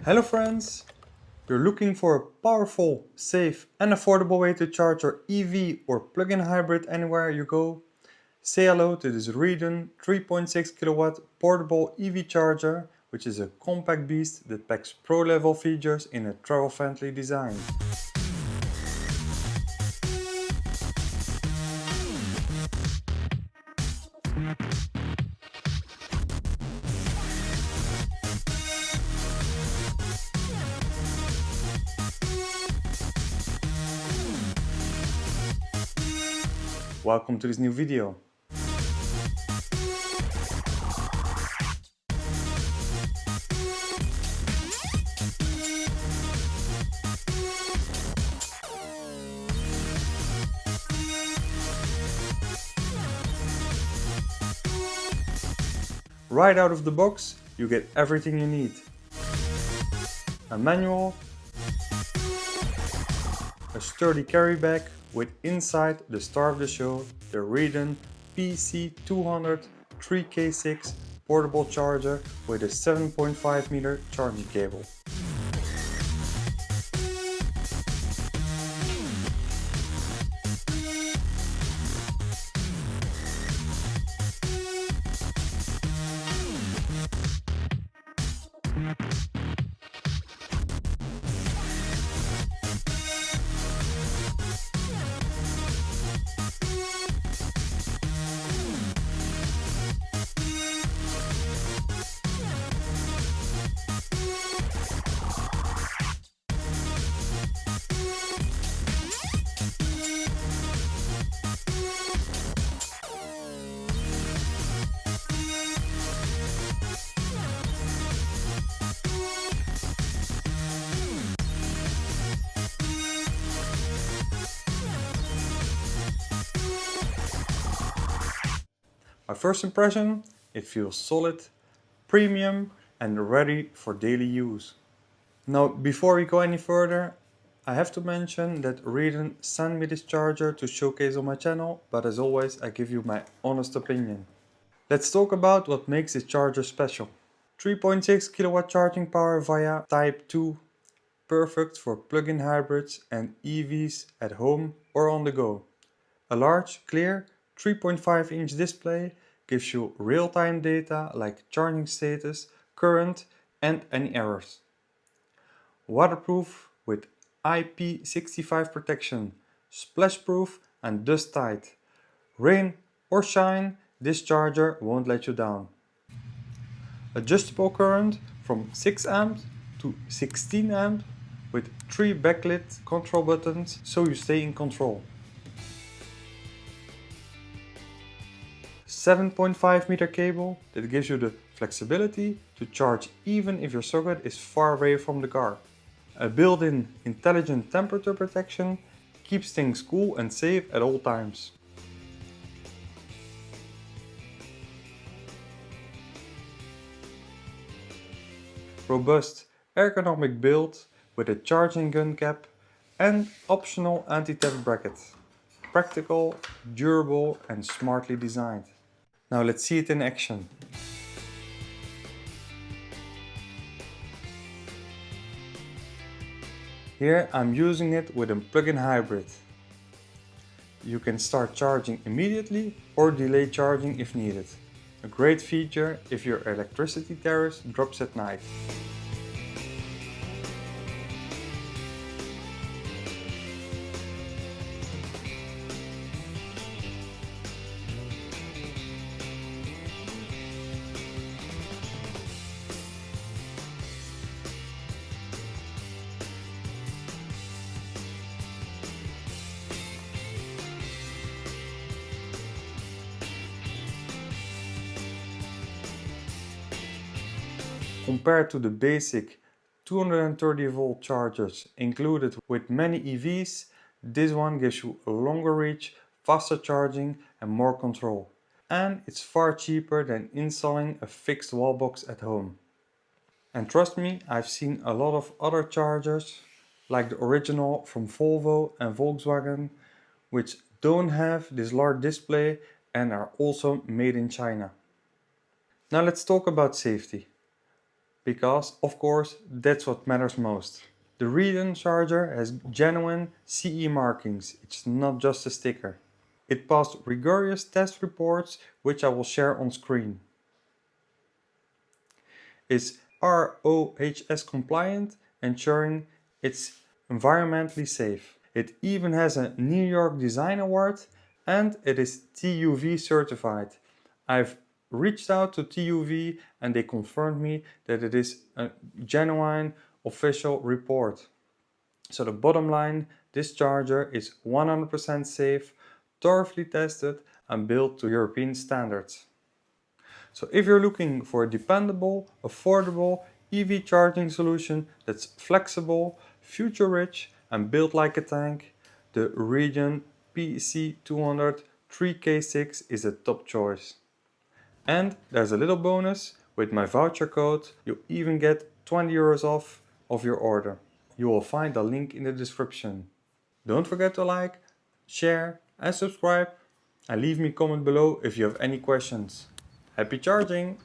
Hello friends! You're looking for a powerful, safe and affordable way to charge your EV or plug-in hybrid anywhere you go? Say hello to this Rheidon 3.6kW portable EV charger, which is a compact beast that packs pro-level features in a travel-friendly design. Welcome to this new video. Right out of the box, you get everything you need. A manual, a sturdy carry bag with inside the star of the show, the Rheidon PC200 3K6 portable charger with a 7.5 meter charging cable. My first impression, it feels solid, premium and ready for daily use. Now before we go any further, I have to mention that Rheidon sent me this charger to showcase on my channel, but as always I give you my honest opinion. Let's talk about what makes this charger special. 3.6kW charging power via Type 2, perfect for plug-in hybrids and EVs at home or on the go. A large, clear 3.5-inch display gives you real-time data like charging status, current and any errors. Waterproof with IP65 protection, splash-proof and dust-tight. Rain or shine, this charger won't let you down. Adjustable current from 6 amps to 16 amps with 3 backlit control buttons so you stay in control. 7.5 meter cable that gives you the flexibility to charge even if your socket is far away from the car. A built-in intelligent temperature protection keeps things cool and safe at all times. Robust ergonomic build with a charging gun cap and optional anti-theft bracket. Practical, durable and smartly designed. Now let's see it in action. Here I'm using it with a plug-in hybrid. You can start charging immediately or delay charging if needed. A great feature if your electricity tariff drops at night. Compared to the basic 230 volt chargers included with many EVs, this one gives you a longer reach, faster charging and more control. And it's far cheaper than installing a fixed wall box at home. And trust me, I've seen a lot of other chargers, like the original from Volvo and Volkswagen, which don't have this large display and are also made in China. Now let's talk about safety. because, of course, that's what matters most. The Rheidon charger has genuine CE markings, it's not just a sticker. It passed rigorous test reports, which I will share on screen. It's RoHS compliant, ensuring it's environmentally safe. It even has a New York Design Award and it is TUV certified. I've reached out to TUV and they confirmed me that it is a genuine official report. So the bottom line, this charger is 100% safe, thoroughly tested and built to European standards. So if you're looking for a dependable, affordable EV charging solution that's flexible, future-rich and built like a tank, the Rheidon PC200 3K6 is a top choice. And there's a little bonus, with my voucher code you even get 20 euros off of your order. You will find the link in the description. Don't forget to like, share and subscribe and leave me a comment below if you have any questions. Happy charging!